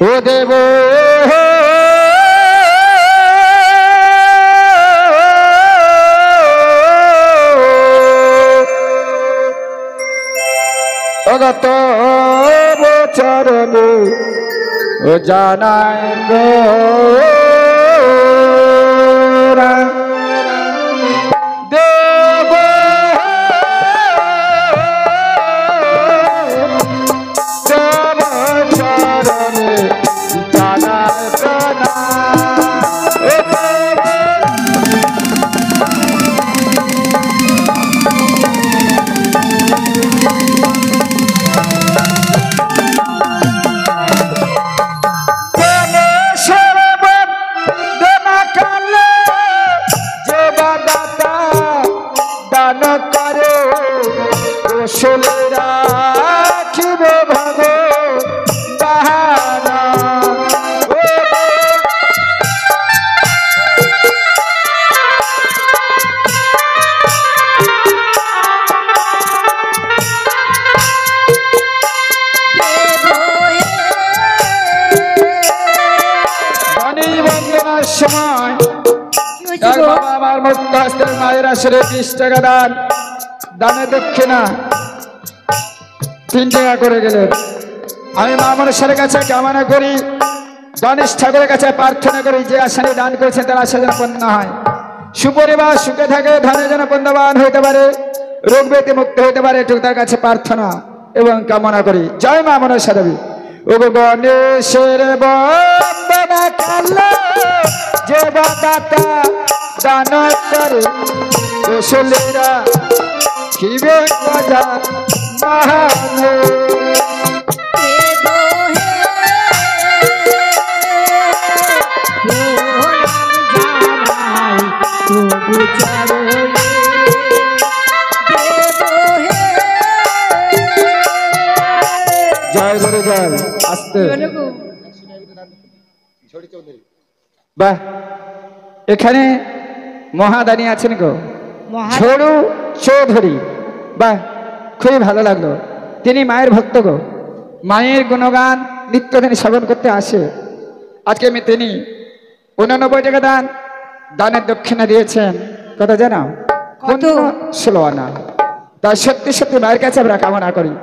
ও দেব অগত চরণে ও জানায় গো মায়ের আসলে 20 টাকা দান দানে দক্ষিণা 3 টাকা করে গেলেন। আমি মা মনসার কাছে কামনা করি, গণেশ ঠাকুরের কাছে প্রার্থনা করি যে আশানি দান করেছেন তার আশা যেন পূর্ণ হয়, সুপরিবার সুখে থাকে, ধনে যেন পূর্ণবান হইতে পারে, রোগ ব্যাধি মুক্ত হইতে পারে, এটুকু তার কাছে প্রার্থনা এবং কামনা করি। জয় মা মনসা দেবী। ও গণেশের বন্দনা কালে যে দাতা দান করে কুশলীরা শিবে গজা মহান জয় গুরু জয়। আসতে বাহ, এখানে মহাদানী আছেন গো ঝড়ু চৌধুরী। বাহ, খুবই ভালো লাগলো। তিনি মায়ের ভক্ত গো, মায়ের গুণগান নিত্যদিন শ্রবণ করতে আসে। আজকে তিনি 89 টাকা দানের দক্ষিণা দিয়েছেন। কত জানো? 16 আনা। তাই সত্যি সত্যি মায়ের কাছে আমরা কামনা করি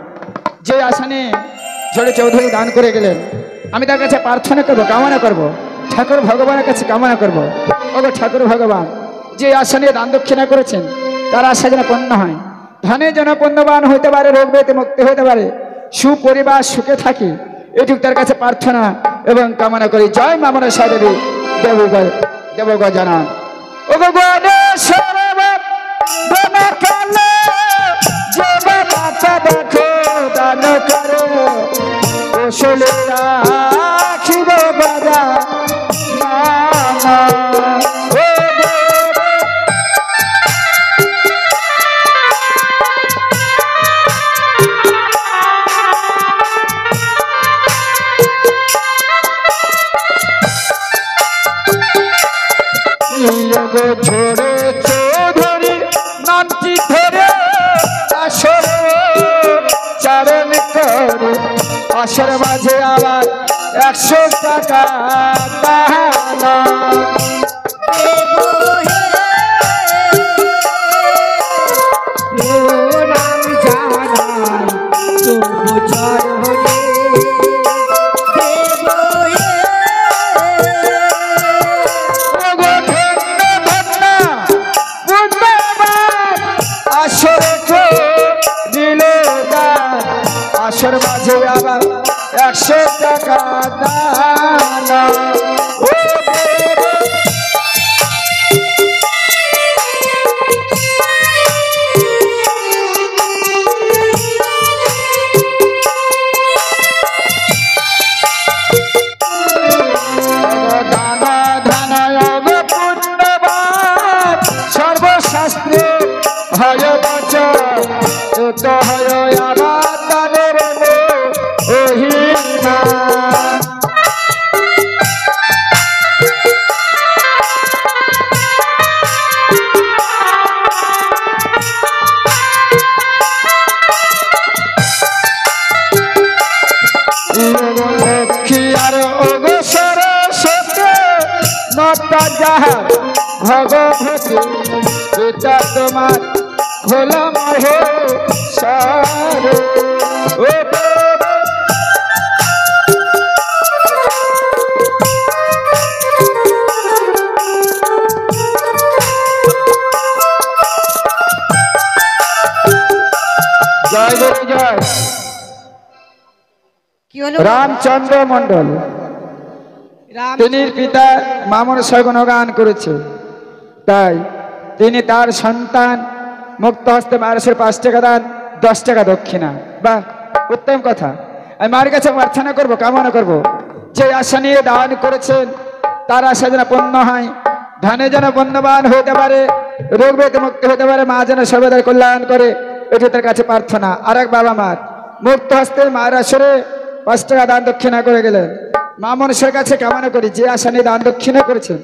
যে আসনে ঝড়ু চৌধুরী দান করে গেলেন, আমি তার কাছে প্রার্থনা করবো, কামনা করবো, ঠাকুর ভগবানের কাছে কামনা করবো, ওগো ঠাকুর ভগবান যে আসনে দান দক্ষিণা করেছেন তার আশা যেন পূর্ণ হয়, ধনে যেন পূর্ণবান হইতে পারে, রোগ ব্যাধি মুক্তি হইতে পারে, সুপরিবার সুখে থাকি, এটুকু তার কাছে প্রার্থনা এবং কামনা করি। জয় মা মনসা দেবী। দেবগ জানান ওগো গণেশের বন্দনা কালে যে দাতা দেখো দান করে কুশলীরা শিবে গজা ঝড়ে চৌধুরী নামটি ধরে আসর চারণ করে আসর মাঝে আবার 100 টাকা দানা আসর মাঝে আবার 100 টাকা দানা সর্বশাস্ত্রে হয় বচন তো হয় আবার দানের ওহিমা লক্ষ্মী আর ওগো সরস্বতী নটা যাহা ভগবতী পিতা তোমার খোল মহে সারে ও জয় দেবী জয়। রামচন্দ্র মন্ডল তিনি পিতা মামন গুণগান করেছে, তাই তিনি তার সন্তান মুক্ত হস্তে মায়ের 5 টাকা দান 10 টাকা দক্ষিণা। বাহ, উত্তম কথা। আমি মায়ের কাছে প্রার্থনা করব, কামনা করব যে আশা নিয়ে দান করেছেন তার আশা যেন পূর্ণ হয়, ধনে যেন পূর্ণবান হতে পারে, রোগ ব্যাধি মুক্ত হতে পারে, মা যেন সর্বদাই কল্যাণ করে, এটি তার কাছে প্রার্থনা। আর এক বাবা মার মুক্ত হস্তে মায়ের আসরে 5 টাকা দান দক্ষিণা করে গেলেন। মা মনসার কাছে কামনা করি যে আশা নিয়ে দান দক্ষিণা করেছেন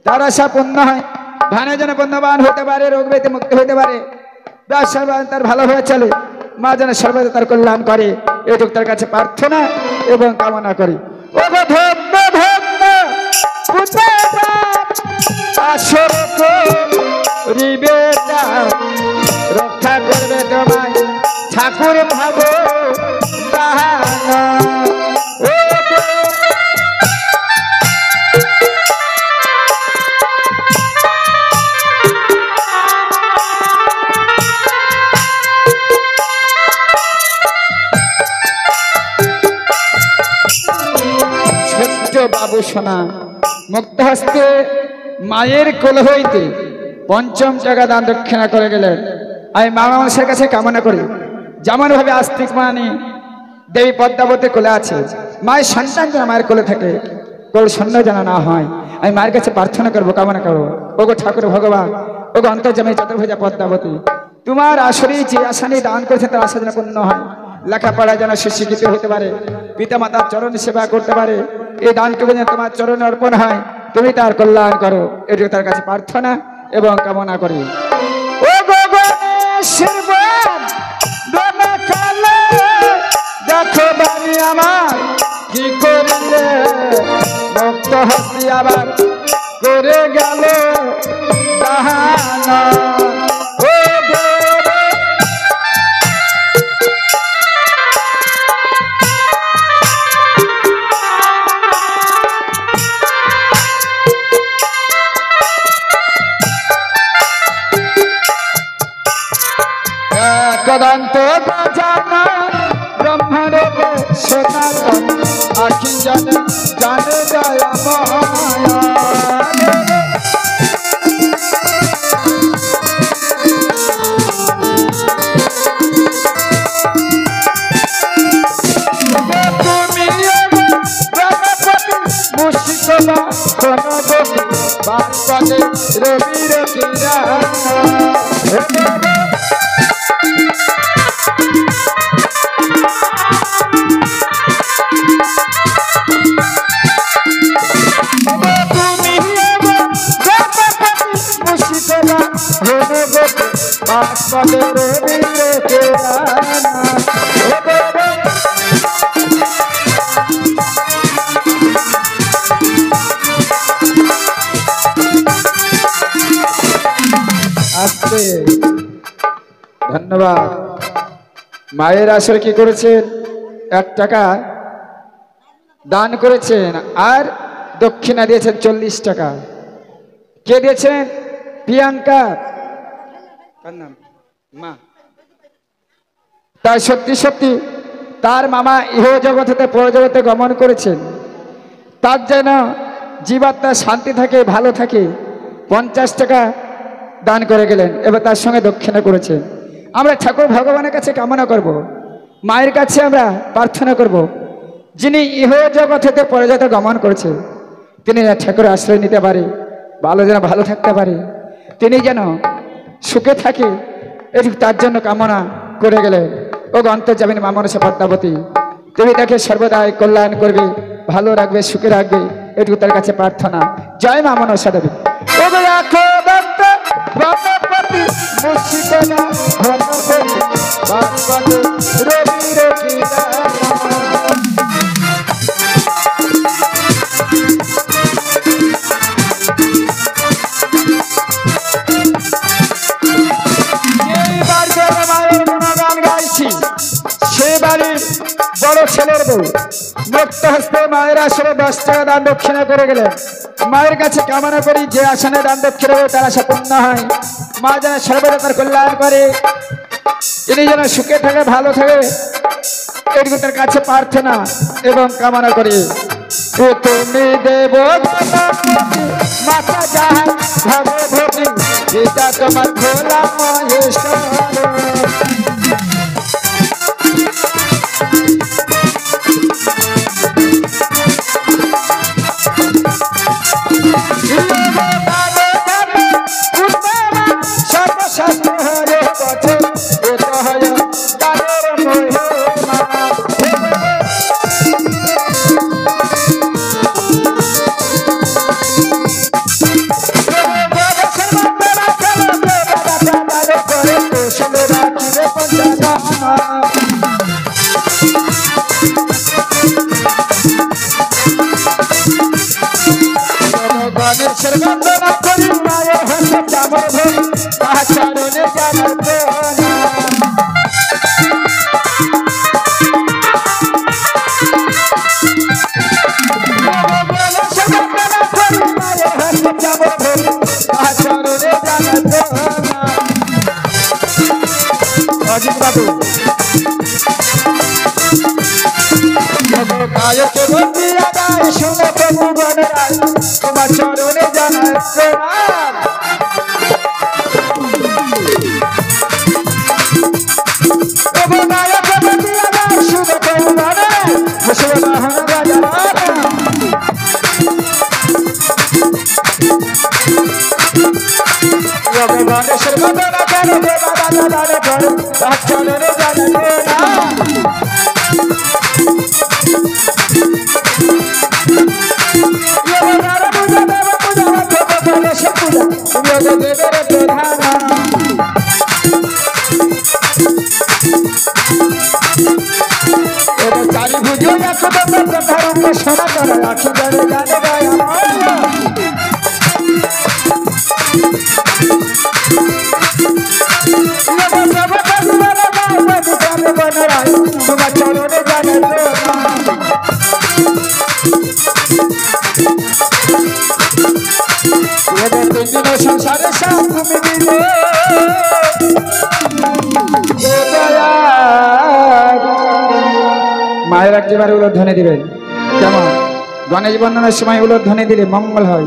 তার আশা পূর্ণ হয়, ধনে যেন পূর্ণবান হতে পারে, রোগ ব্যাধি মুক্ত হতে পারে, ব্যবসা তার ভালোভাবে চলে, মা যেন সর্বদা তার কল্যাণ করে, এটুক তার কাছে প্রার্থনা এবং কামনা করি। রক্ষা করবে তোমায় ঠাকুর ভাব বাবু সোনা মুক্ত হস্তে মায়ের কোল হইতে 5 টাকা দান দক্ষিণা করে গেলেন। আমি মা মানুষের কাছে কামনা করি যেমন ভাবে আস্তিক মানি দেবী পদ্মাবতী কোলে আছে, মায়ের সন্তান যেন মায়ের কোলে থাকে, কোল শূন্য যেন না হয়, আমি মায়ের কাছে প্রার্থনা করবো, কামনা করবো। ওগো ঠাকুর ভগবান, ওগো অন্তর্যামী চতুর্ভুজা পদ্মাবতী, তোমার আসরে যে আশা নিয়ে দান করেছে তার আশা যেন পূর্ণ হয়, লেখাপড়া যেন সুশিক্ষিত হতে পারে, পিতা মাতার চরণ সেবা করতে পারে, এই দানটুকু যেন তোমার চরণে অর্পণ হয়, তুমি তার কল্যাণ করো, এটুকু তার কাছে প্রার্থনা এবং কামনা করি। ও দেখো বাণী আমার কি করলে মুক্ত হস্তি আবার করে গেল দাহানা। কদন্ত গজানন ব্রহ্মরূপ সনাতন আখি জানে জানে দয়া মায়া। তুমি ব্রহ্মপতি মুশিকলা গণপতি বারপদে রবি রবিরা। ধন্যবাদ। মায়ের আসরে কি করেছেন? 1 টাকা দান করেছেন আর দক্ষিণা দিয়েছেন 40 টাকা। কে দিয়েছেন? প্রিয়াঙ্কা মা। তাই সত্যি সত্যি তার মামা ইহ জগৎ হতে পরজগতে গমন করেছেন, তার যেন জীবাত্মা শান্তি থাকে, ভালো থাকে, 50 টাকা দান করে গেলেন, এবার তার সঙ্গে দক্ষিণা করেছেন। আমরা ঠাকুর ভগবানের কাছে কামনা করব, মায়ের কাছে আমরা প্রার্থনা করব, যিনি ইহ জগৎ হতে পরজগতে গমন করেছে তিনি ঠাকুর আশ্রয় নিতে পারে, ভালো যেন ভালো থাকতে পারে, তিনি যেন সুখে থাকে, এটি তার জন্য কামনা করে গেলেন। ও অন্তর্যামিনী মা মনসা পদ্মাবতী, তুমি তাকে সর্বদাই কল্যাণ করবে, ভালো রাখবে, সুখে রাখবে, এটুকু তার কাছে প্রার্থনা। জয় মা মনসা দেবী। রবি ছেলের বউ মুক্ত হস্তে মায়ের আসরে 10 টাকা দান দক্ষিণা করে গেলেন। মায়ের কাছে কামনা করি যে আসনে দান দক্ষিণা হবে তার আশা পূর্ণ হয়। মা যেন সর্বদা তার কল্যাণ করে, তিনি যেন সুখে থাকে, ভালো থাকে, এটুকু তার কাছে প্রার্থনা এবং কামনা করি। তুমি দেব মাতা যাহার ভগবতী পিতা তোমার খোলা মহেশ্বর। বন্দনা করি মায়ের হাতে চামর ধরি তাহার চরণে জানার অজিত বাবু গায়ক বন্দি আদায় শুনে প্রভু গণরায় তোমার চরণে জানার প্রণাম। প্রভু গায়ক বন্দি আদায় শুনে প্রভু গণরায় মুসলিম বাহন বাজার গণেশের বন্দনা করে দেবা দাদা দাদা করে তার চরণে জানার প্রণাম। চারি ভুজো সোনা করা আখি জানে জানে গায় তোমার চরণে জানে সংসারে সব তুমি দিলে মায়ের একটিবার উলোধ্বনি দিবেন। কেমন? গণেশ বন্দনার সময় উলোধ্বনি দিলে মঙ্গল হয়,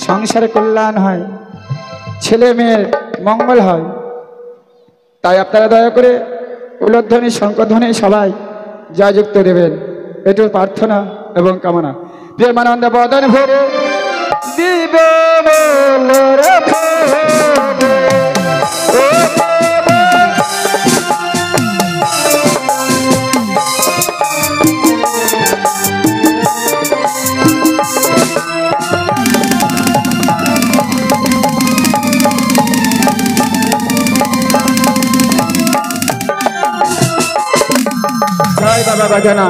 সংসারে কল্যাণ হয়, ছেলে মেয়ের মঙ্গল হয়। তাই আপনারা দয়া করে উলোধ্বনি শঙ্খধ্বনি সবাই জয়যুক্ত দেবেন, এটুকু প্রার্থনা এবং কামনা। প্রেমানন্দ বদন ভরে দিবে জয় বাবা বাজানা।